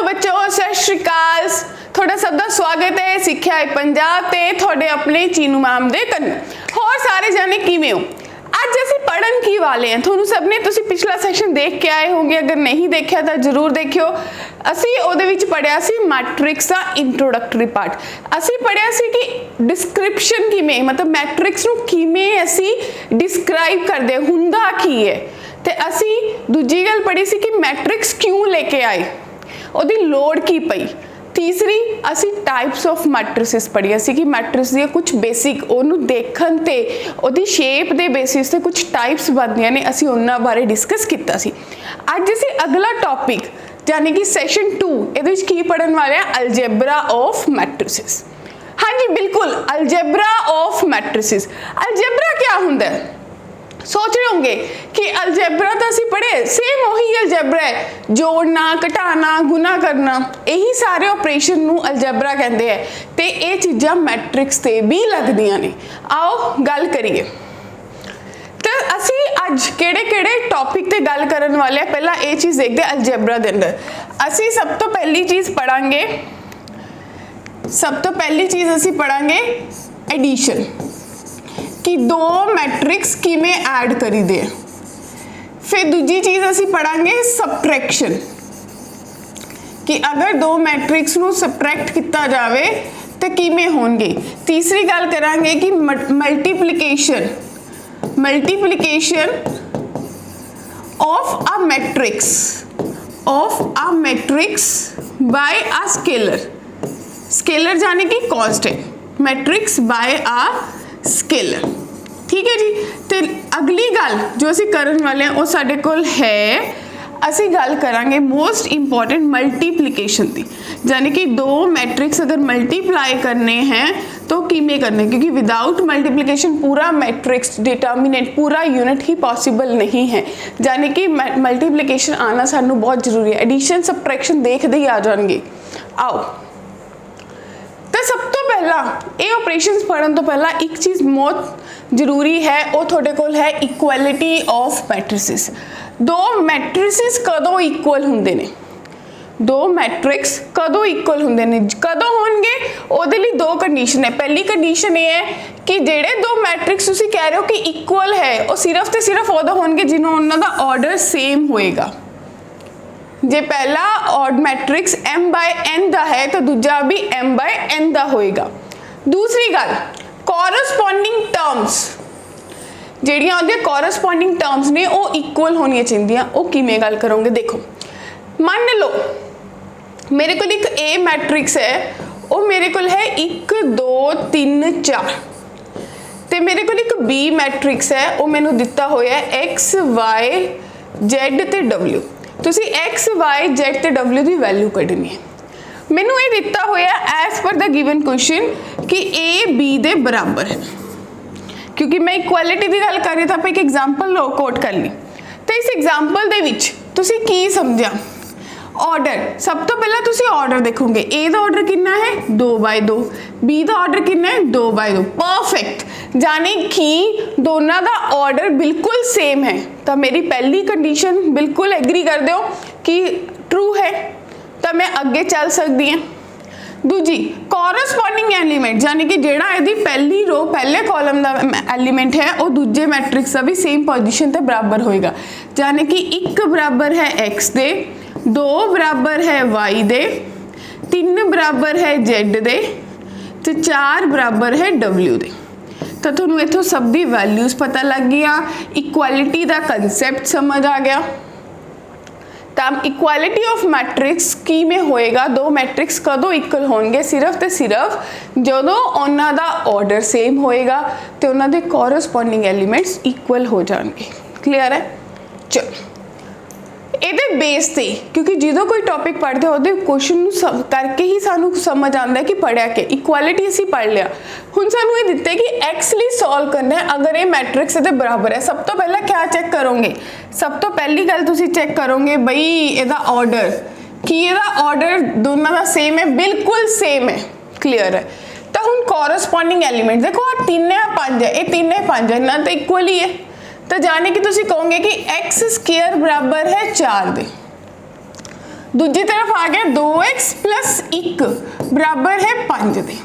Hello बच्चों, सत श्री अकाल। थोड़ा सब का स्वागत है सिक्ख्या है पंजाब ते थोड़े अपने चीनू मैम दे कन्न। होर सारे जाने किवें हो? अज असीं पढ़न की वाले हैं। थोनू सबने तुसीं पिछला सैशन देख के आए होंगे, अगर नहीं देखा तो जरूर देखियो। असीं उहदे विच पढ़िया सी मैट्रिक्स का इंट्रोडक्टरी पार्ट। असीं पढ़िया सी कि डिस्क्रिप्शन किवें, मतलब मैट्रिक्स नूं किवें असीं डिस्क्राइब करदे, हुंदा की है। ते असीं दूजी गल पढ़ी सी कि मैट्रिक्स क्यों लेके आए, उहदी लोड़ की पई। तीसरी असी टाइप्स ऑफ मैट्रिसेस पढ़िया सी कि मैट्रिक्स दी कुछ बेसिक ओनू देखण ते ओहदी शेप दे बेसिस ते कुछ टाइप्स बनदियां ने, असी उन्हां बारे डिस्कस कीता सी। अज असी अगला टॉपिक यानी कि सैशन 2 इहदे विच की पढ़न वाले हैं, अलजेब्रा ऑफ मैट्रिसेस। हाँ जी बिल्कुल, अलजेब्रा ऑफ मैट्रिसेस। अलजेब्रा क्या हुंदा है? सोच रहे होंगे कि अलजेब्रा तो असी पढ़े, सेम वही अलजेब्रा है, जोड़ना, घटाना, गुना करना, यही सारे ऑपरेशन नू अलजेब्रा कहते हैं। ते ये चीज़ां मैट्रिक्स ते भी लगदियां ने। आओ गल करिए। तो असी अज किहड़े टॉपिक ते गल करन वाले हैं, पहला ये चीज़ देखते हैं अलजेब्रा दे अंदर। असी सब तो पहली चीज़ पढ़ांगे, सब तो पहली चीज़ असी पढ़ांगे एडिशन, कि दो मैट्रिक्स किमें ऐड करी दे। फिर दूजी चीज़ असी पढ़ांगे सबट्रैक्शन, कि अगर दो मैट्रिक्स नू सबट्रैक्ट किया जाए तो किमें होणगे। तीसरी गल करांगे कि multiplication, multiplication of a matrix by a scalar, scalar जाने की constant, matrix by a scalar. ठीक है जी। तो अगली गल जो असी करन वाले हैं वो साडे कोल है, असी गल करांगे मोस्ट इंपॉर्टेंट मल्टीप्लिकेशन की, यानी कि दो मैट्रिक्स अगर मल्टीप्लाई करने हैं तो किमें करने, क्योंकि विदाउट मल्टीप्लिकेशन पूरा मैट्रिक्स डिटर्मिनेंट पूरा यूनिट ही पॉसिबल नहीं है। यानी कि मल्टीप्लिकेशन आना सानू बहुत जरूरी है। एडिशन सबट्रैक्शन देखते ही आ जाएंगे। आओ तो सब तो पहला ये ऑपरेशंस पढ़न तो पहला एक चीज़ बहुत जरूरी है, वो थोड़े कोल है इक्वलिटी ऑफ मैट्रिसेस। दो मैट्रिसेस कदों इक्वल हुंदे ने, दो मैट्रिक्स कदों इक्वल हुंदे ने, कदों होणगे ओहदे लई दो कंडीशन है। पहली कंडीशन ये है कि जेड़े दो मैट्रिक्स तुसीं कह रहे हो कि इक्वल है, वो सिर्फ ते सिर्फ उदों होणगे जिन्हों उन्हां दा ऑर्डर सेम होएगा। जे पहला odd matrix m by n दा है तो दूजा भी m बाय n दा होएगा। दूसरी गल कॉरस्पॉन्डिंग टर्म्स, ਜਿਹੜੀਆਂ ਉਹਦੇ कॉरस्पॉन्डिंग टर्म्स ने वो इक्वल होनी चाहिए। वो किमें गल करोगे? देखो मान लो मेरे को एक A मैट्रिक्स है, वो मेरे को है 1 2 3 4, तो मेरे को एक B मैट्रिक्स है, वो मैंने दिता होया है X Y Z ते W। तुसी X Y Z ते W की वैल्यू कढ़नी है। मैनू ये दिता होया as per the given question कि A B दे बराबर है, क्योंकि मैं इक्वालिटी की गल कर रही था, आप एक एग्जाम्पल कोट कर ली। तो इस एग्जाम्पल दे विच तुसी की समझा? ऑर्डर सब तो पहला तुसी ऑर्डर देखोगे, A दा ऑर्डर कितना है 2 बाय 2, B दा ऑर्डर कितना है 2 बाय 2। परफेक्ट, यानी कि दोनों का ऑर्डर बिल्कुल सेम है। तो मेरी पहली कंडीशन बिल्कुल एग्री कर दो कि ट्रू है, तो मैं अगे चल सकती हूँ। दूजी कॉरस्पॉन्डिंग एलिमेंट, यानी कि जेड़ा यदि पहली रो पहले कॉलम का एलिमेंट है वो दूजे मैट्रिक्स का भी सेम पोजीशन ते बराबर होएगा। यानी कि 1 बराबर है x दे, 2 बराबर है y दे, 3 बराबर है z दे, तो 4 बराबर है w दे। तो तुहानू इत्थों सब दी वैल्यूज पता लग गया, इक्वालिटी का कंसैप्ट समझ आ गया। तब इक्वालिटी ऑफ मैट्रिक्स की में होएगा, दो मैट्रिक्स कदों इक्वल होणगे? सिर्फ ते सिर्फ जदों उन्हां दा ऑर्डर सेम होएगा तो उन्हां दे कॉरस्पॉन्डिंग एलिमेंट्स इक्वल हो जाएंगे। क्लियर है? चलो ਇਹਦੇ बेस से, क्योंकि जो कोई टॉपिक पढ़ते हो क्वेश्चन करके ही सानू समझ आता है कि पढ़िया के इक्वालिटी असी पढ़ लिया। हुण सानू ये दिता है कि एक्स लिए सॉल्व करना है अगर ये मैट्रिक्स ये बराबर है। सब तो पहला क्या चेक करोगे? सब तो पहली गल तुसी चेक करोगे बई ਇਹਦਾ ऑर्डर, कि ਇਹਦਾ ऑर्डर दोनों का सेम है, बिल्कुल सेम है। क्लियर है? तो हुण कॉरस्पॉन्डिंग एलिमेंट देखो, 3 है 5 है, ये 3 है 5 है, इन्ना तो इक्वल ही है। तो जाने कि तुसी कहोगे कि x स्क्वायर बराबर है 4 दे, दूजी तरफ आ गया 2x प्लस 1 बराबर है 5 दे,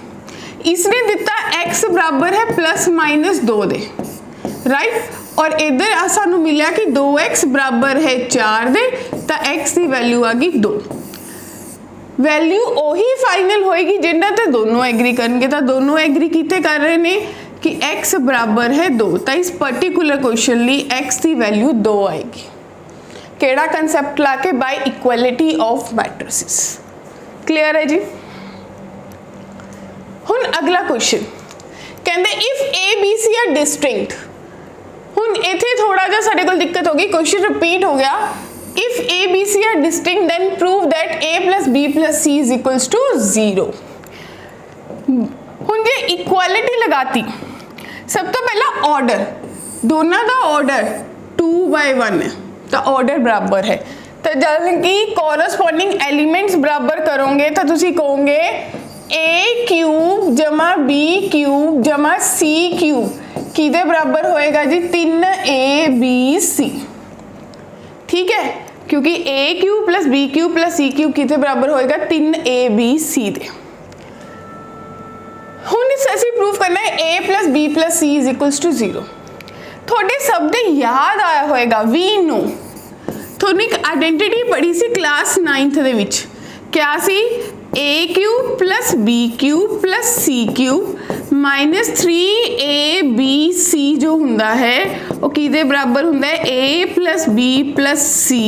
इसने दिता x बराबर है प्लस माइनस 2 दे, राइट। और इधर सानू मिलिया कि 2x बराबर है 4 दे, तो x की वैल्यू आ गई 2। वैल्यू ओही फाइनल होएगी जिन्ना ते दोनों एग्री करनगे, तो दोनों एग्री किते कर रहे ने कि x बराबर है 2, तो इस पर्टिकुलर क्वेश्चन लिए x की वैल्यू 2 आएगी। केड़ा कंसेप्ट लाके by equality of matrices. Clear है जी। हुन अगला क्वेश्चन कहते if A B C are distinct. हुन इथे थोड़ा जा साडे कोल दिक्कत होगी, क्वेश्चन रिपीट हो गया। If A B C are distinct then prove that A plus B plus C is equals to 0। हुन जे इक्वालिटी लगाती, सब तो पहला ऑर्डर, दोनों का ऑर्डर 2/1 है, तो ऑर्डर बराबर है। तो जब कि कॉरस्पॉन्डिंग एलिमेंट्स बराबर करोगे तो तुसी कहोगे ए क्यूब जमा बी क्यूब जमा सी क्यूब किदे बराबर होएगा जी 3abc। ठीक है, क्योंकि A cube plus B cube plus C cube किदे बराबर होएगा 3abc दे। हुण असीं प्रूव करना है A plus B plus C is equals to 0। थोड़े सब दे याद आया होएगा वी नो, थोड़ी एक आइडेंटिटी पढ़ी सी क्लास 9th दे विच, क्या सी A cube plus B cube plus C cube minus 3abc जो हुंदा है वो किदे बराबर हुंदा है A plus B plus C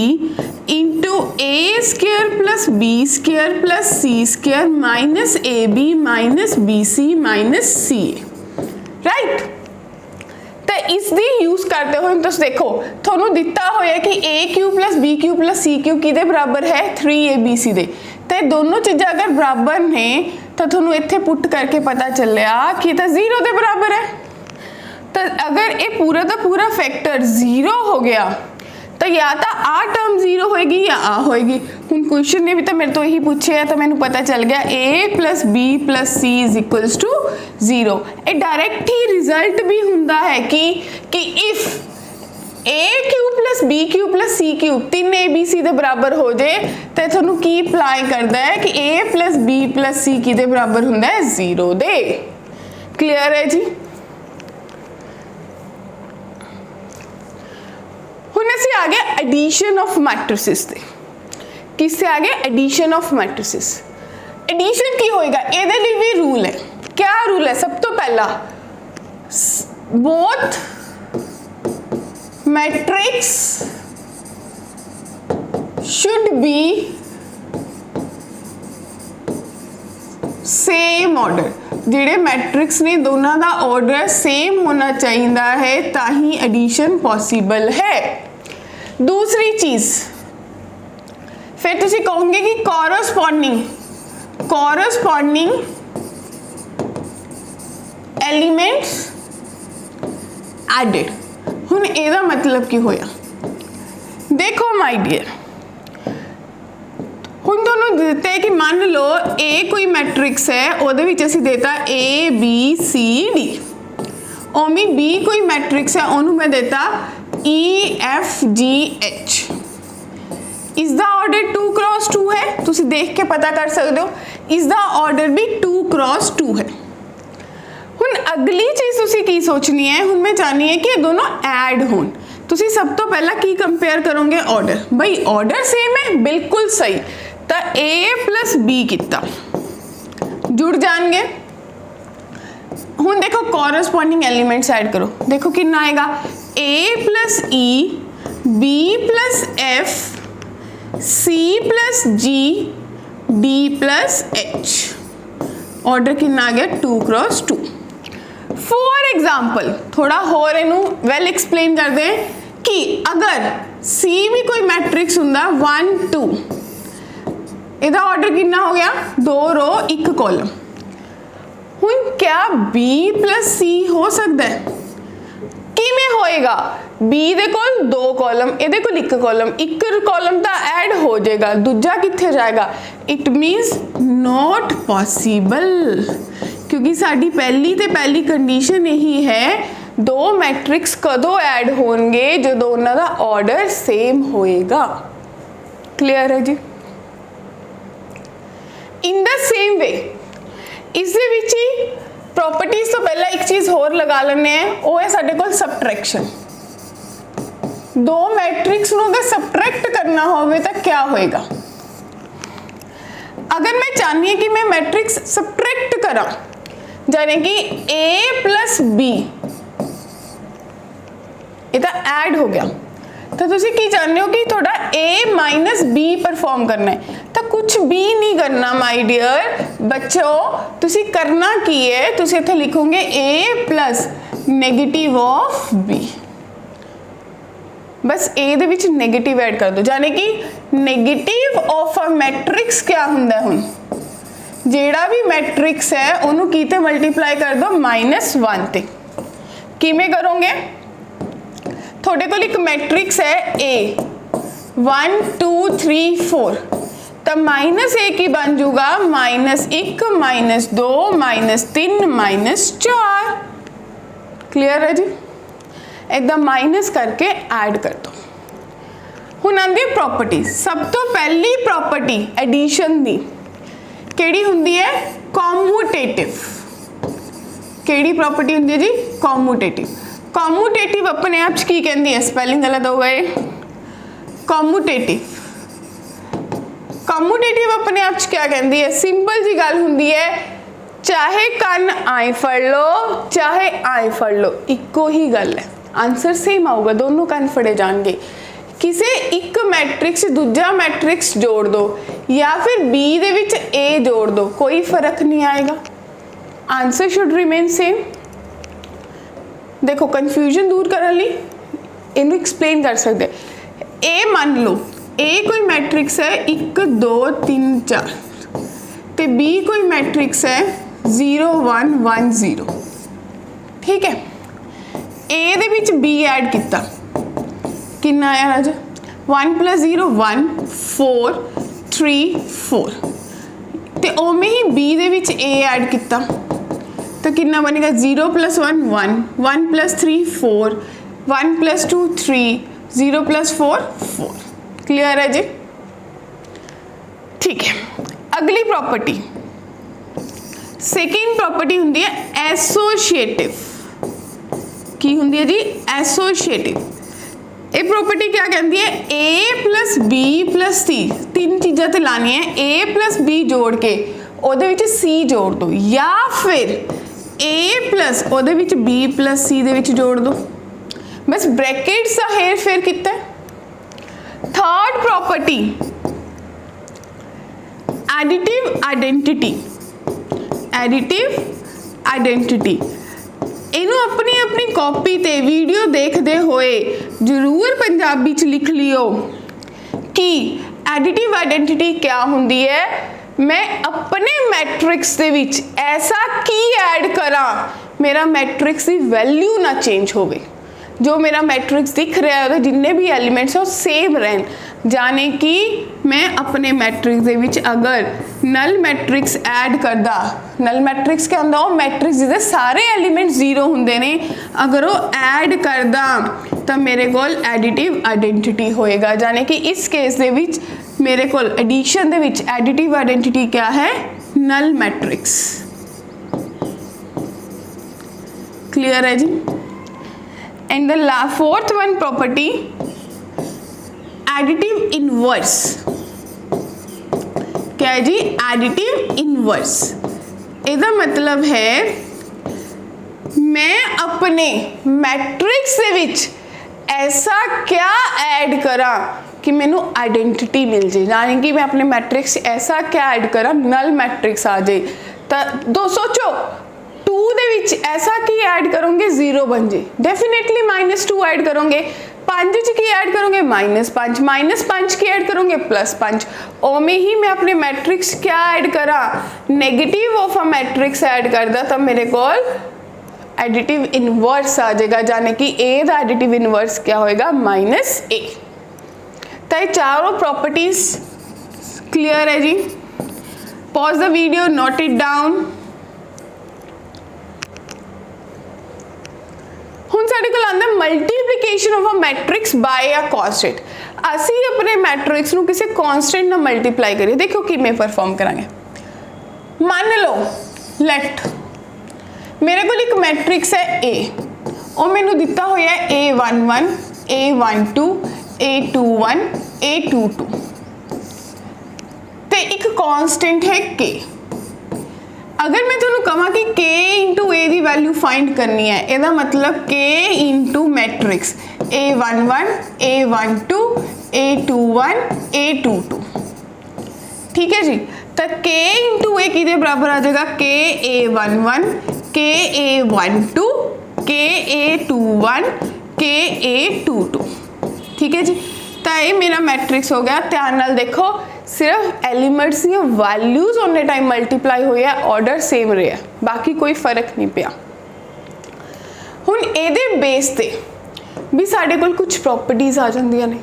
into A square plus B square plus C square minus A B minus B C minus C, right. तो इसकी यूज करते हुए तुम देखो थोनू दिता होया कि A cube plus B cube plus C cube किदे बराबर है 3abc दे। तो दोनों चीज़ें अगर बराबर ने तो थोनू इत्थे पुट करके पता चलिया कि तो 0 दे बराबर है। तो अगर ये पूरा का पूरा फैक्टर 0 हो गया तो या तो आ टर्म 0 होएगी या आ होएगी। हुण क्वेश्चन ने भी तो मेरे तो यही पूछे है, तो मैंने पता चल गया a plus B plus C is equals to 0। ये डायरेक्ट ही रिजल्ट भी हुंदा है कि if A cube plus B cube plus C cube 3abc दे बराबर हो जाए तो थोनू की अप्लाई करता है कि a प्लस बी प्लस सी किदे बराबर हुंदा है 0 दे। क्लियर है जी। हुण असीं आ गए एडिशन ऑफ मैट्रिसेस ते। किससे आ गए एडिशन ऑफ मैट्रिसेस। एडिशन की होएगा, इहदे लई भी रूल है। क्या रूल है? सब तो पहला both matrix should be same order. जिहड़े मैट्रिक्स ने दोनों का ऑर्डर सेम होना चाहिए है ताही एडिशन पॉसिबल है। दूसरी चीज फिर तुसी कहोगे कि कॉरस्पॉन्डिंग एलिमेंट्स एडेड। हुण इहदा मतलब की होया, देखो माय डियर, हुण तुहानूं दिता है कि मान लो ए कोई मैट्रिक्स है, उहदे विच असीं देता ए बी सी डी। ओमी बी कोई मैट्रिक्स है, उहनूं मैं देता ई एफ जी एच। इसका ऑर्डर 2 क्रॉस 2 है, तुसी देख के पता कर सकते हो। इसका ऑर्डर भी 2 क्रॉस 2 है। हुण अगली चीज़ तुसी की सोचनी है, हुण मैं चाहनी है कि ये दोनों ऐड होन। तुसी सब तो पहला की कंपेयर करोगे? ऑर्डर। भाई ऑर्डर सेम है, बिल्कुल सही। तो ए प्लस बी कितना जुड़ जाएंगे। हुण देखो कॉरस्पॉन्डिंग एलिमेंट्स ऐड करो, देखो कितना आएगा A plus E B plus F C plus G D plus H. Order कितना आ गया 2 क्रॉस 2। फॉर एग्जाम्पल थोड़ा होर इनू वेल एक्सप्लेन कर दें कि अगर सी भी कोई मैट्रिक्स हुंदा 1 2, इहदा ऑर्डर कितना हो गया 2 रो 1 कॉलम। हुण क्या बी प्लस सी हो सकता है? किवें होएगा? बी दे कोल 2 कॉलम, इहदे कोल 1 कॉलम, 1 कॉलम तो ऐड हो जाएगा, दूजा कित्थे जाएगा? इट मीन्स नॉट पॉसिबल, क्योंकि साडी पहली कंडीशन यही है, 2 मैट्रिक्स कदों ऐड होंगे जो दोनों का ऑर्डर सेम होएगा। क्लियर है जी। इन द सेम वे इस दे विच ही प्रॉपर्टीज तो पहला एक चीज़ होर लगा लेने हैं, वो है साडे कोल सबट्रैक्शन। दो मैट्रिक्स नूं अगर सबट्रैक्ट करना होवे तो क्या होएगा? अगर मैं चाहनी है कि मैं मैट्रिक्स सबट्रैक्ट करा, यानी कि a प्लस बी इधर ऐड हो गया, तो तुसी की चाहते हो कि थोड़ा a माइनस बी परफॉर्म करना है, तो कुछ भी नहीं करना माय डियर बच्चों। तुसी करना की है, तुसी इत्थे लिखोगे a plus negative of b, बस ए दे विच नेगेटिव ऐड कर दो, यानी कि नेगेटिव ऑफ अ मैट्रिक्स क्या हुंदा हुण, जेड़ा भी मैट्रिक्स है उन्होंने कीते मल्टीप्लाई कर दो -1 ते। किमें करोगे? थोड़े को एक मैट्रिक्स है A 1 2 3 4, तो -a की बन जाऊगा -1 -2 -3 -4। क्लियर है जी? एकदम माइनस करके ऐड कर दो। हुण आंदी प्रॉपर्टी। सब तो पहली प्रॉपर्टी एडिशन दी केड़ी हुंदी है? कॉम्यूटेटिव। केड़ी प्रॉपर्टी हुंदी है जी? कॉम्यूटेटिव। कॉम्यूटेटिव अपने आप की कहंदी है, स्पेलिंग गलत हो गए। कॉम्यूटेटिव कॉम्यूटेटिव अपने आप क्या कहंदी है? सिंपल जी गल हुंदी है, चाहे कन आए फड़ लो चाहे आए फड़ लो, इको ही गल है, आंसर सेम आऊगा, दोनों कन फड़े जाएंगे। किसी एक मैट्रिक्स दूजा मैट्रिक्स जोड़ दो या फिर बी दे विच ए जोड़ दो, कोई फर्क नहीं आएगा, आंसर शुड रिमेन सेम। देखो कन्फ्यूजन दूर करने लई इनू एक्सप्लेन कर सकते। ए मान लो ए कोई मैट्रिक्स है 1 2 3 4 ते बी कोई मैट्रिक्स है 0 1 1 0, ठीक है। ए दे विच बी ऐड किया, कितना आया राजा? 1 + 0 1 4 3 4, ते ओमें ही बी दे विच ए ऐड किया तो कितना बनेगा? 0 + 1 1 1 + 3 4 1 + 2 3 0 + 4 4। क्लियर है जी? ठीक है। अगली प्रॉपर्टी सेकेंड प्रॉपर्टी हुंदी है एसोशिएटिव। की हुंदी है जी? एसोशिएटिव। ये प्रॉपर्टी क्या कहती है? a + b + c, तीन चीज़ां ते लानी है, a + b जोड़ के ओदे विच c जोड़ दो, या फिर a प्लस ओदे विच b + c दे विच जोड़ दो, बस ब्रैकेट्स का हेर फेर किता है। Third property additive identity. Additive identity इनू अपनी अपनी कॉपी ते वीडियो देखते हुए जरूर पंजाबी च लिख लियो कि एडिटिव आइडेंटिटी क्या हुंदी है। मैं अपने मैट्रिक्स दे विच ऐसा की ऐड करा मेरा मैट्रिक्स की वैल्यू ना चेंज होवे, जो मेरा मैट्रिक्स दिख रहा है जिन्ने भी एलिमेंट्स है वो सेम रहन, जाने कि मैं अपने मैट्रिक्स दे विच अगर नल मैट्रिक्स ऐड करदा, नल मैट्रिक्स क्या होंदा? वो मैट्रिक्स जिसदे सारे एलिमेंट 0 हुंदे ने, अगर वो ऐड करदा तो मेरे कोल एडिटिव आइडेंटिटी होएगा, जाने कि इस केस दे विच मेरे कोल एडिशन दे विच एडिटिव आइडेंटिटी क्या है? Null matrix. क्लियर है जी? And the fourth one property additive inverse. क्या है जी? Additive inverse. इसका मतलब है मैं अपने मैट्रिक्स दे विच ऐसा क्या ऐड करा कि मैनू आइडेंटिटी मिल जाए, यानी कि मैं अपने मैट्रिक्स ऐसा क्या ऐड करा नल मैट्रिक्स आ जाए। तो दो सोचो 2 दे विच ऐसा की ऐड करोगे 0 बन जाए, डेफिनेटली -2 ऐड करोगे। 5 की ऐड करोगे -5, -5 की ऐड करोगे +5। ओमें ही मैं अपने मैट्रिक्स क्या ऐड करा? Negative of a matrix add करदा, तब मेरे को एडिटिव इनवर्स आ जाएगा, जाने कि ए दा एडिटिव इनवर्स क्या होएगा? -a। तो ये चारों प्रॉपर्टीज क्लियर है जी? Pause the video, note it down. हुण साडे कोल आंदा multiplication of a matrix by a constant. असी अपने मैट्रिक्स नूं किसी कांस्टेंट नाल मल्टीप्लाई करिए, देखो किवें परफॉर्म करांगे। मान लो लेट मेरे को एक मैट्रिक्स है ए और मैनू दिता होया A11 A12 A21 A22 ते एक कांस्टेंट है K। अगर मैं तुहानू कहां कि K इंटू ए की वैल्यू फाइंड करनी है इसका मतलब K into matrix A11 A12 A21 A22 ठीक है जी। तो K इंटू ए किहदे बराबर आ जाएगा K A11 K A12 K A21 K A22 ठीक है जी। तो ये मेरा मैट्रिक्स हो गया। ध्यान नाल देखो सिर्फ एलीमेंट्स दी वैल्यूज उन्ने टाइम मल्टीप्लाई होए है ऑर्डर सेम रहा बाकी कोई फर्क नहीं पिया। हुण इहदे बेस ते भी साडे कोल कुछ प्रॉपर्टीज आ जांदियां ने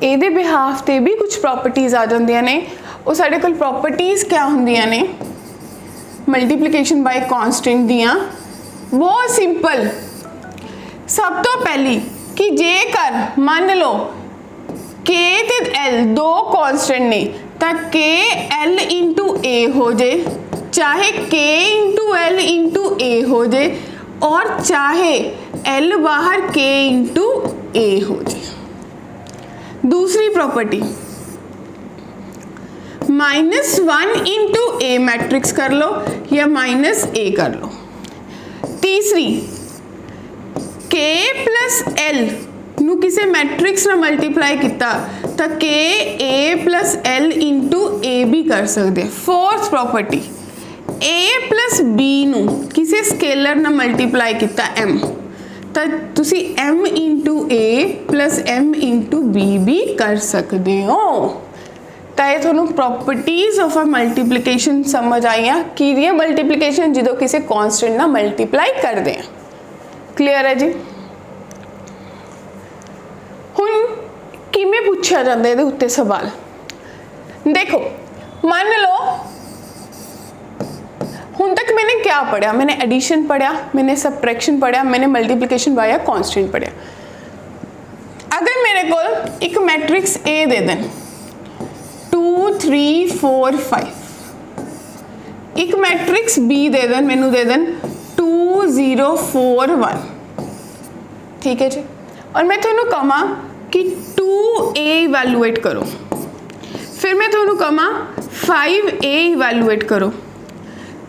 इहदे बिहाफ ते भी कुछ प्रॉपर्टीज आ जांदियां ने। वो साडे कोल प्रॉपर्टीज क्या हुंदियां ने मल्टीप्लिकेशन बाय कांस्टेंट दियां बहुत सिंपल। सब तो पहली कि जेकर मान लो K ते L दो कांस्टेंट ने तो K L इंटू ए हो जाए चाहे K इंटू L इंटू ए हो जाए और चाहे L बाहर K इंटू ए हो जाए। दूसरी प्रॉपर्टी -1 इंटू ए मैट्रिक्स कर लो या -a कर लो। तीसरी K प्लस L नू किसी मैट्रिक्स ना मल्टीप्लाई किया तो K A plus L into A भी कर सकते। Fourth property A plus B नू किसी स्केलर ना मल्टीप्लाई किया M तो तुसी M into A plus M into B भी कर सकते हो। तो ये थोनों प्रॉपर्टीज ऑफ अ मल्टीप्लिकेशन समझ आई हैं कि मल्टीप्लिकेशन जो किसी कॉन्स्टेंट ना मल्टीप्लाई कर दें। क्लियर है जी। हुण किमें पूछा जाता है इहदे उत्ते सवाल देखो मान लो हुण तक मैंने क्या पढ़ा मैंने एडिशन पढ़ा मैंने सबट्रैक्शन पढ़ा मैंने मल्टीप्लिकेशन बाय कांस्टेंट पढ़ा। अगर मेरे को एक मैट्रिक्स ए दे दें 2 3 4 5 एक मैट्रिक्स बी दे दें मैनू दे दें 2 0 4 1 ठीक है जी और मैं थोनू कहां कि 2a इवैल्यूएट करो फिर मैं थोनू कहां 5a इवैल्यूएट करो।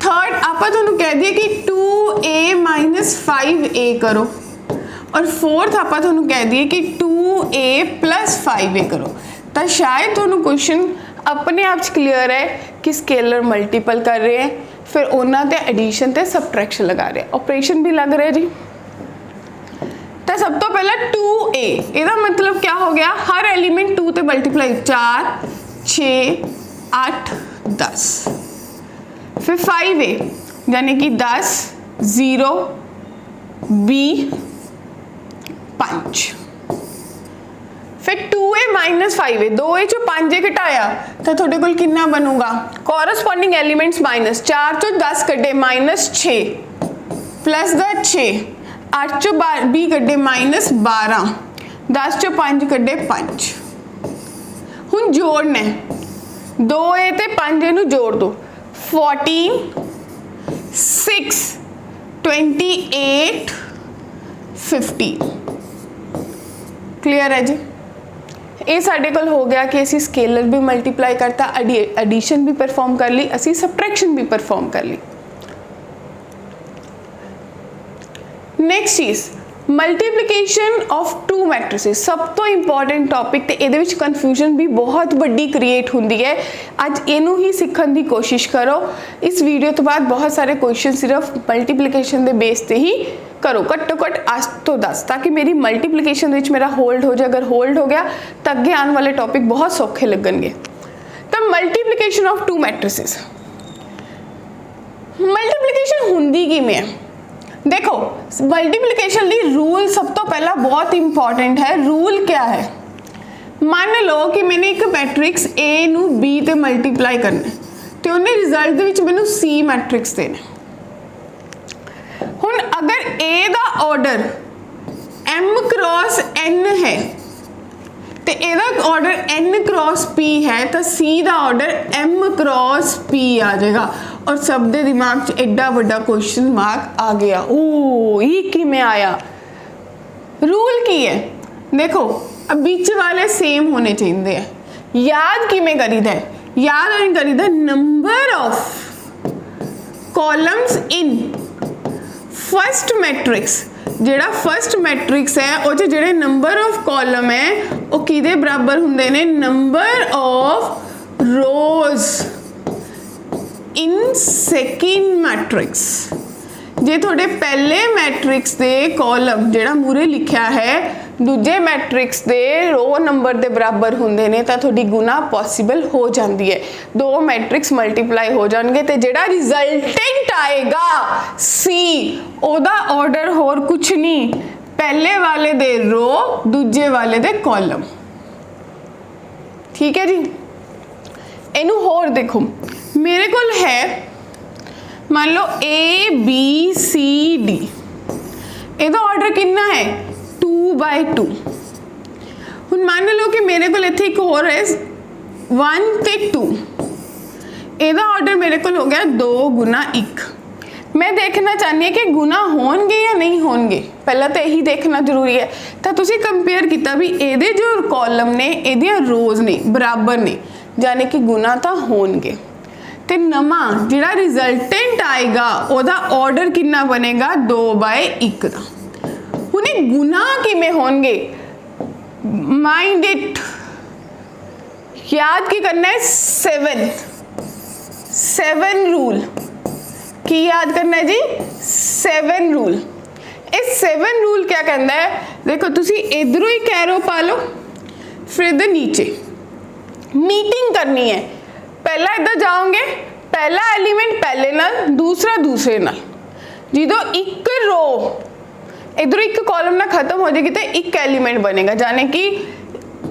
थर्ड आप थोनू कह दिए कि 2a माइनस 5a करो और फोर्थ आप थोनू कह दिए कि 2a प्लस 5a करो। तो शायद थोनू क्वेश्चन अपने आप क्लियर है कि स्केलर मल्टीपल कर रहे हैं फिर उन्होंने एडिशन ते सबट्रैक्शन लगा रहे हैं ऑपरेशन भी लग रहे हैं जी। तो सब तो पहला 2a इसका मतलब क्या हो गया हर एलिमेंट 2 ते मल्टीप्लाई 4 6 8 10 फिर 5a यानी कि 10 0 b 5 फिर 2a माइनस 5a 2a चो 5a घटाया तो थोड़े कोल कितना बनूगा कॉरस्पॉन्डिंग एलिमेंट्स माइनस 4 चो 10 कटे -6 प्लस 6 8 चो 20 कटे -12 10 चो 5 कटे 5 हुण जोड़ना 2a ते 5a नू जोड़ दो 14 6 28 15 क्लियर है जी। ये साडे कोल हो गया कि असी स्केलर भी मल्टीप्लाई करता एडिशन भी परफॉर्म कर ली असी सबट्रैक्शन भी परफॉर्म कर ली। नेक्स्ट चीज मल्टीप्लिकेशन ऑफ टू मैट्रिसेस सब तो इंपॉर्टेंट टॉपिक ते इहदे विच कन्फ्यूजन भी बहुत बड़ी क्रिएट होंदी है। अज इनू ही सीखण दी कोशिश करो। इस वीडियो तो बाद बहुत सारे क्वेश्चन सिर्फ मल्टीप्लिकेशन के बेस ते ही करो घट्टो घट 8 तो 10 ताकि मेरी मल्टीप्लिकेशन विच मेरा होल्ड हो जाए। अगर होल्ड हो गया तो अगे आने वाले टॉपिक बहुत सौखे लगणगे। तो multiplication of to matrices multiplication हुंदी किवें है देखो मल्टीप्लिकेशन दी रूल सब तो पहला बहुत इंपॉर्टेंट है। रूल क्या है मान लो कि मैंने एक मैट्रिक्स ए नू बी ते मल्टीप्लाई करना तो उन्हें रिजल्ट दे विच मैनू सी मैट्रिक्स देना। हुण अगर ए दा ऑर्डर m क्रॉस n है तो ਇਹਦਾ ऑर्डर n क्रॉस p है तो c ਦਾ ऑर्डर m क्रॉस p आ जाएगा और सब ਦੇ दिमाग 'ਚ एडा ਵੱਡਾ क्वेश्चन मार्क आ गया। ओ ये किमें आया? रूल की है देखो, अब बीच वाले सेम होने चाहिए है। याद किमें करीदा है? याद नहीं करीदा, number of columns in first matrix, ਜਿਹੜਾ फर्स्ट मैट्रिक्स है ਉਹ 'ਚ ਜਿਹੜੇ नंबर ऑफ कॉलम है ਉਹ ਕਿਹਦੇ ਬਰਾਬਰ ਹੁੰਦੇ ਨੇ? Number of rows in second matrix. जे थोड़े पहले मैट्रिक्स दे कॉलम ਜਿਹੜਾ ਮੂਰੇ ਲਿਖਿਆ है दूजे मैट्रिक्स दे रो नंबर दे बराबर होंदे ने तां थोड़ी गुना पॉसिबल हो जाती है। दो मैट्रिक्स मल्टीप्लाई हो जाएंगे तो जिहड़ा रिजल्टेंट आएगा सी ओदा ऑर्डर होर कुछ नहीं, पहले वाले दे रो दूजे वाले दे कॉलम। ठीक है जी। इनू होर देखो, मेरे कोल है मान लो ए बी सी डी, ਇਹਦਾ ऑर्डर कितना है? 2/2। ਹੁਣ मान लो कि मेरे को इत्थे एक होर है 1 ते 2, ਇਹਦਾ ऑर्डर मेरे को हो गया 2 गुना 1। मैं देखना चाहती हूँ कि गुना होणगे या नहीं होणगे, पहला तो यही देखना जरूरी है। तो तुसी कंपेयर किया भी ਇਹਦੇ जो कॉलम ने ਇਹਦੀਆਂ रोज ने बराबर ने, यानी कि गुना तो होणगे। ਤੇ ਨਵਾਂ ਜਿਹੜਾ ਰਿਜ਼ਲਟੈਂਟ ਆਏਗਾ ਉਹਦਾ ਆਰਡਰ ਕਿੰਨਾ ਬਣੇਗਾ? 2/1 ਦਾ। ਹੁਣ ਇਹ ਗੁਣਾ ਕਿਵੇਂ ਹੋਣਗੇ? ਮਾਈਂਡ ਇਟ, याद की करना है? 7 रूल की याद करना है जी? 7 रूल। इस 7 रूल क्या कहता है? देखो तुसी इधरों ही कैरो पा लो, फिर इधर नीचे मीटिंग करनी है। पहला इधर जाओगे, पहला एलिमेंट पहले नाल, दूसरा दूसरे नाल। जो एक रो इधरों एक कॉलम ना खत्म हो जाएगी तो एक एलिमेंट बनेगा, जाने कि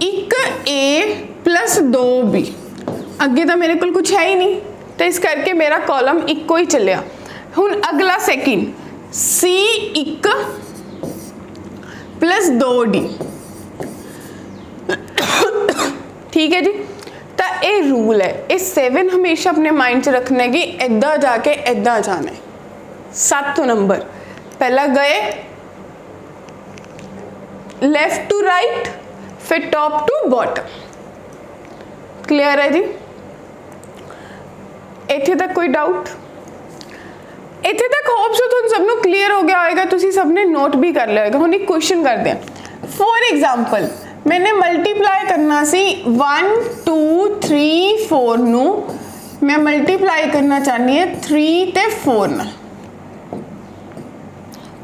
एक ए प्लस 2 बी। अगे तो मेरे को कुछ है ही नहीं, तो इस करके मेरा कॉलम इको ही चलिया। हुण अगला सेकंड सी 1 प्लस 2D। ठीक है जी। तो ये रूल है, ये 7 हमेशा अपने माइंड च रखना है कि इदा जाके इदा जाना है। 7 नंबर पहला गए लेफ्ट टू राइट, फिर टॉप टू बॉटम। क्लियर है जी? इत्थे तक कोई डाउट? इत्थे तक होप सो तुम सबनों क्लियर हो गया होगा, तुसी सबने नोट भी कर लिया होगा। हुण एक क्वेश्चन करते हैं। फॉर एग्जाम्पल मैंने मल्टीप्लाई करना सी 1 2 3 4 नू, मैं मल्टीप्लाई करना चाहनी है 3 ते 4 नाल।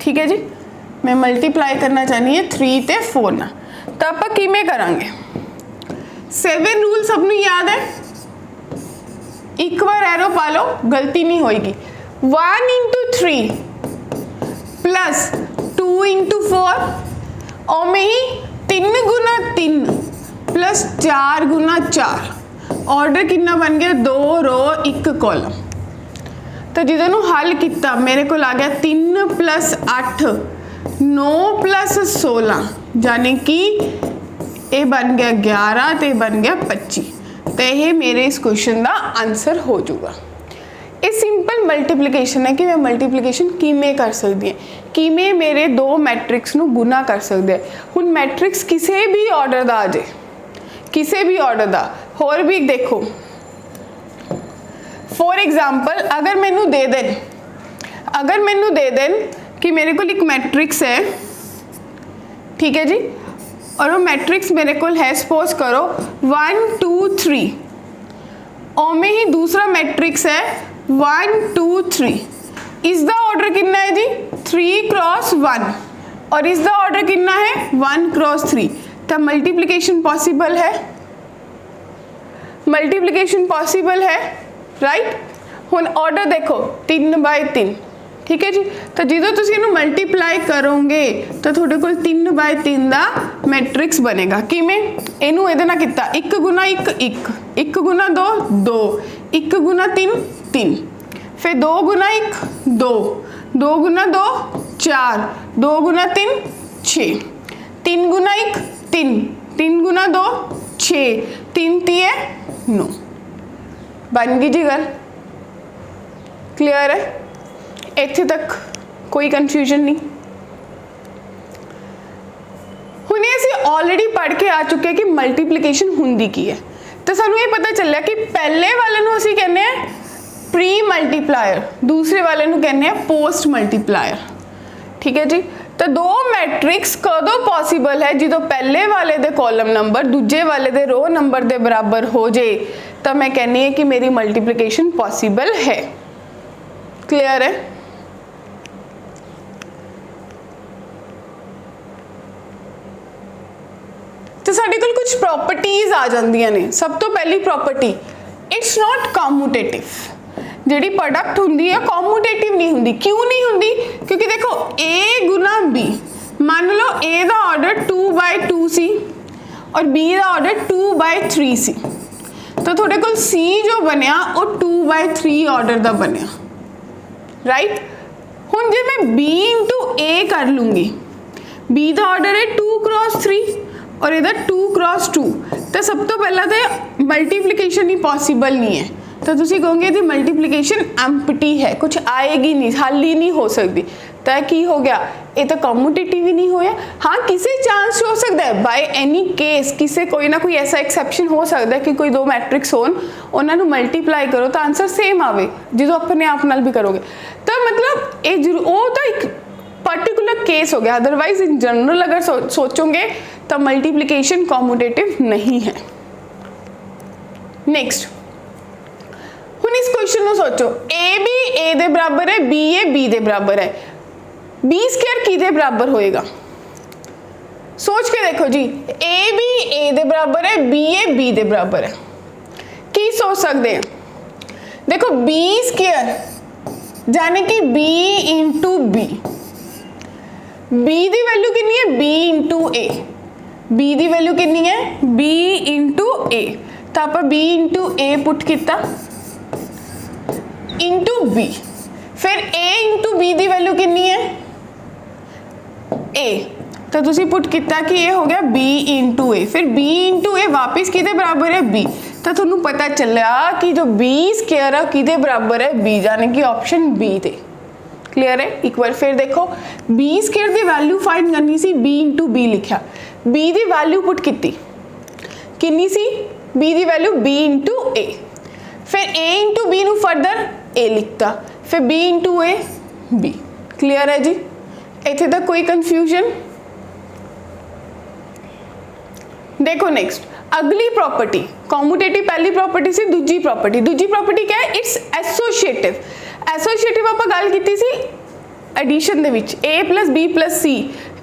ठीक है जी, मैं मल्टीप्लाई करना चाहनी है 3 ते 4 नाल। तो आप किमें करांगे? 7 रूल सबनू याद है? एक बार एरो पा लो, गलती नहीं होएगी। 1 इंटू 3 प्लस 2 इंटू 4 और में ही 3 गुना 3 प्लस 4 गुना 4। ऑर्डर कितना बन गया? 2 रो 1 कॉलम। तो जिदों हल किया मेरे को आ गया 3 प्लस 8 9 प्लस 16, यानी कि ये बन गया 11 तो बन गया 25। तो यह मेरे इस क्वेश्चन का आंसर हो जाऊगा। ये सिंपल मल्टीप्लीकेशन है कि मैं मल्टीप्लीकेशन किमें कर सकती है, किमें मेरे दो मैट्रिक्स नू गुना कर सकते हैं। हुण मैट्रिक्स किसी भी ऑर्डर का आ जाए, किसी भी ऑर्डर का। होर भी देखो, फॉर एग्जाम्पल अगर मैनू दे देन कि मेरे को एक मैट्रिक्स है, ठीक है जी, और वो मैट्रिक्स मेरे को है सपोज करो 1 2 3, और में ही दूसरा मैट्रिक्स है 1 2 3। इसका ऑर्डर कितना है जी? 3 क्रॉस 1, और इसका ऑर्डर कितना है? 1 क्रॉस 3। तो मल्टीप्लिकेशन पॉसिबल है, मल्टीप्लिकेशन पॉसिबल है, राइट। हुण ऑर्डर देखो 3/3, ठीक है जी। तो जो तुम इनू मल्टीप्लाई करोगे तो थोड़े को 3/3 का मैट्रिक्स बनेगा। किमें? इनू ये ना किता 1 गुना 1 1, 1 गुना 2 2, 1 गुना 3 3, फिर 2 गुना 1 2, 2 गुना 2 4, 2 गुना 3 6, 3 गुना 1 3 3 गुना 2 6, 3 3 9, बन गई जी गल। क्लियर है, इत्थे तक कोई कन्फ्यूजन नहीं। हुणे असीं ऑलरेडी पढ़ के आ चुके कि मल्टीप्लीकेशन हुंदी की है, तो सानू ये पता चलिया कि पहले वाले नूं असीं कहने हैं प्री मल्टीप्लायर, दूसरे वाले नूं कहने हैं पोस्ट मल्टीप्लायर। ठीक है जी, तो दो मैट्रिक्स कदों पॉसीबल है जो पहले वाले दे कॉलम नंबर दूजे वाले दे रो नंबर दे बराबर हो जाए, तो मैं कहनी है कि मेरी मल्टीप्लीकेशन पॉसीबल है। क्लियर है, तो साडे कोल कुछ प्रॉपर्टीज आ जांदियां ने। सब तो पहली प्रॉपर्टी, इट्स नॉट कॉम्यूटेटिव। जिहड़ी प्रोडक्ट हुंदी है कॉम्यूटेटिव नहीं हुंदी। क्यों नहीं हुंदी? क्योंकि देखो a गुना b, मान लो a दा ऑर्डर 2/2 सी और b दा ऑर्डर 2/3 सी, तो थोड़े कोल c जो बनया वो 2/3 ऑर्डर दा बनया, राइट। हुण जे मैं b इंटू a कर लूँगी, b दा ऑर्डर है 2x3 और इधर 2x2, तो सब तो पहला तो मल्टीप्लीकेशन ही पॉसिबल नहीं है, तो तुसी कहोगे दी मल्टीप्लीकेशन एम्प्टी है, कुछ आएगी नहीं, हल ही नहीं हो सकती। तो की हो गया, ये तो कॉम्यूटेटिव ही नहीं होया। हाँ, किसी चांस हो सकता है, बाय एनी केस किसी कोई ना कोई ऐसा एक्सेप्शन हो सकता है कि कोई दो मैट्रिक्स होन, उन्होंने मल्टीप्लाई करो तो आंसर सेम आवे जो अपने आप नाल भी करोगे। तो मतलब ये वो तो एक पर्टिकुलर केस हो गया, अदरवाइज इन जनरल अगर सोचोगे तो मल्टीप्लीकेशन कॉम्यूटेटिव नहीं है। नेक्स्ट, हुण इस क्वेश्चन को सोचो, ए बी ए दे बराबर है, बी ए बी दे बराबर है, बी स्क्वायर किदे बराबर होएगा? सोच के देखो जी, ए बी ए दे बराबर है, बी ए बी दे बराबर है, की सोच सकते हैं? देखो बी स्क्वायर जाने कि बी इंटू बी, बी दी वैल्यू कितनी है? बी इंटू ए, बी दी वैल्यू कितनी है? बी इंटू ए, तो आप बी इंटू ए पुट किया इंटू बी, फिर ए इंटू बी दी वैल्यू कितनी है? ए, तो तुसी पुट किया कि ये हो गया बी इंटू ए, फिर बी इंटू ए वापिस किदे बराबर है? बी, तो तुहानू पता चलिया कि जो बी स्क्वायर है किदे बराबर है? बी, यानी कि ऑप्शन बी थे। क्लियर है? एक बार फिर देखो, बी स्क्वायर की वैल्यू फाइंड करनी सी, बी इंटू बी लिखा, बी की वैल्यू पुट की कितनी सी? बी की वैल्यू बी इंटू ए, फिर ए इंटू बी नू फर्दर ए लिखता, फिर B into A B. Clear है जी, इत्थे तक कोई कंफ्यूजन? देखो नेक्स्ट, अगली प्रॉपर्टी, कॉम्यूटेटिव पहली प्रॉपर्टी सी, दूजी प्रॉपर्टी क्या है? It's associative. एसोसिएटिव आप गल की सी एडिशन दे विच, ए प्लस बी प्लस सी,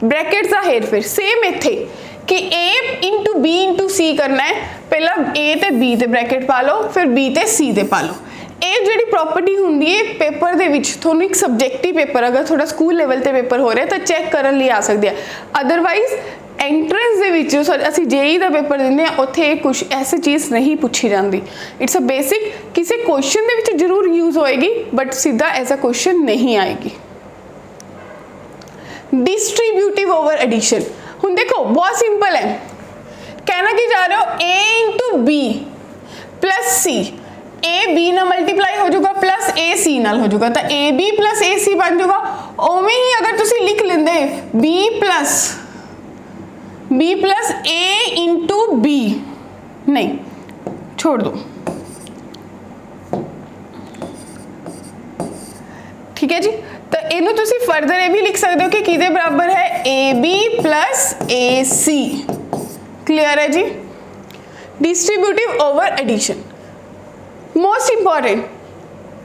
ब्रैकेट्स का हेर फेर सेम इत्थे कि ए इंटू बी इंटू सी करना है, पहला ए ते बी ते ब्रैकेट पा लो, फिर बी ते सी ते पा लो। ये जी प्रॉपर्टी होंगी है पेपर दे विच, थोड़ा एक सबजैक्टिव पेपर अगर थोड़ा स्कूल लेवल ते पेपर हो रहा है तो चैक करने लिए आ सकते हैं, अदरवाइज एंट्रेंस दे विच असीं जेई दा पेपर देंदे हां उत्थे कुछ ऐसी चीज़ नहीं पूछी जाती। इट्स अ बेसिक, किसी क्वेश्चन दे विच जरूर यूज होएगी बट सीधा ऐसा क्वेश्चन नहीं आएगी। डिस्ट्रीब्यूटिव ओवर एडिशन, हुण देखो बहुत सिंपल है, कहना की जा रहे हो A into B plus C, A B ना मल्टीप्लाई हो जाएगा प्लस ए सी नाल हो जाएगा, तो ए बी प्लस ए सी बन जाएगा। उवें ही अगर तुसी लिख लेंदे बी प्लस ए इंटू बी, नहीं छोड़ दो, ठीक है जी। तो इनू तुसी फर्दर ये भी लिख सकते हो कि किदे बराबर है? A B plus A C. Clear है जी। Distributive over addition, most important,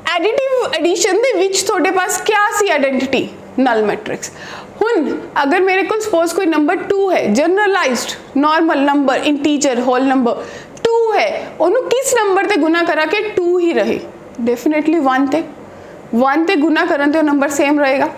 additive addition दे विच थोड़े पास क्या सी आइडेंटिटी? Null matrix. हुन अगर मेरे को सपोज कोई नंबर 2 है, generalized normal number, integer whole number 2 है, उन्होंने किस नंबर ते गुना करा के 2 ही रहे? डेफिनेटली 1 ते गुना करन ते नंबर सेम रहेगा।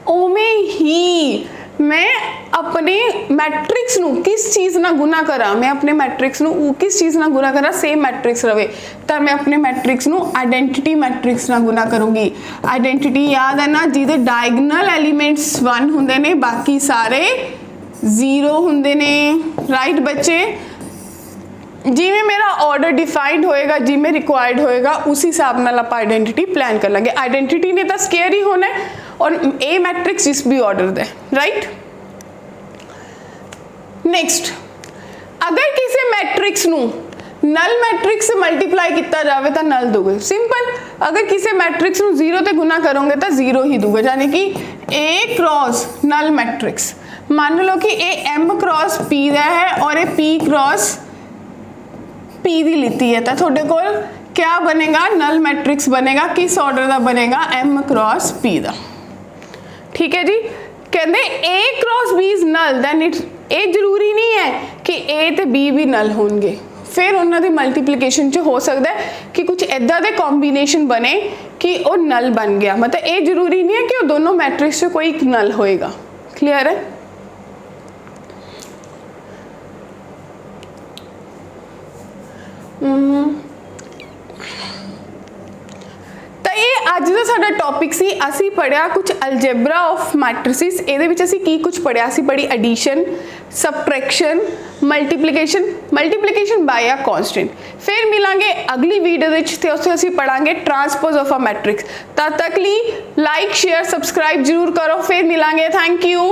उमें ही मैं अपने मैट्रिक्स नू किस चीज़ ना गुना करा, मैं अपने मैट्रिक्स नू किस चीज़ ना गुना करा सेम मैट्रिक्स रहे, तो मैं अपने मैट्रिक्स नू आइडेंटिटी मैट्रिक्स ना गुना करूँगी। आइडेंटिटी याद है ना, जिदे डायगनल एलिमेंट्स 1 होंदे ने, बाकी सारे 0 ਹੁੰਦੇ ਨੇ ਰਾਈਟ ਬੱਚੇ। ਜਿਵੇਂ ਮੇਰਾ ਆਰਡਰ ਡਿਫਾਈਨਡ ਹੋਏਗਾ, ਜਿਵੇਂ ਰਿਕੁਆਇਰਡ ਹੋਏਗਾ, ਉਸ ਹਿਸਾਬ ਨਾਲ ਆਪਾਂ ਆइडेंटिटी प्लान कर लेंगे। आइडेंटिटी ने तो स्क्वायर ही होना है और ए मैट्रिक्स जिस भी ऑर्डर दे राइट। नेक्स्ट अगर किसी मैट्रिक्स नू नल मैट्रिक्स से मल्टीप्लाई किया जाए तो नल दोगे, सिंपल। अगर किसी मैट्रिक्स नू 0 ते गुना करोगे तो 0 ही दोगे, यानी कि ए क्रॉस नल मैट्रिक्स। मान लो कि ए एम क्रॉस पी दा है और ए पी क्रॉस पी दी लीती है, तो थोड़े को क्या बनेगा, नल मैट्रिक्स बनेगा। किस ऑर्डर का बनेगा, एम क्रॉस पी दा। ठीक है जी। कहते A cross B is null, then it ए जरूरी नहीं है कि ए ते बी भी नल होंगे, फिर उन्होंने मल्टीप्लीकेशन च हो सकता है कि कुछ इदा के कॉम्बीनेशन बने कि वो नल बन गया। मतलब ये जरूरी नहीं है कि वो दोनों मैट्रिक्स से कोई एक नल होएगा। क्लियर है। तो ये अज का साडा टॉपिक सी। असी पढ़िया कुछ अलजेब्रा ऑफ मैट्रिसेस। ये असी की कुछ पढ़िया, असी पढ़ी addition, subtraction, multiplication by a constant. फिर मिलांगे अगली वीडियो ते उस असी पढ़ांगे ट्रांसपोज ऑफ अ मैट्रिक्स। तब तक ली लाइक शेयर सब्सक्राइब जरूर करो। फिर मिलांगे। Thank you.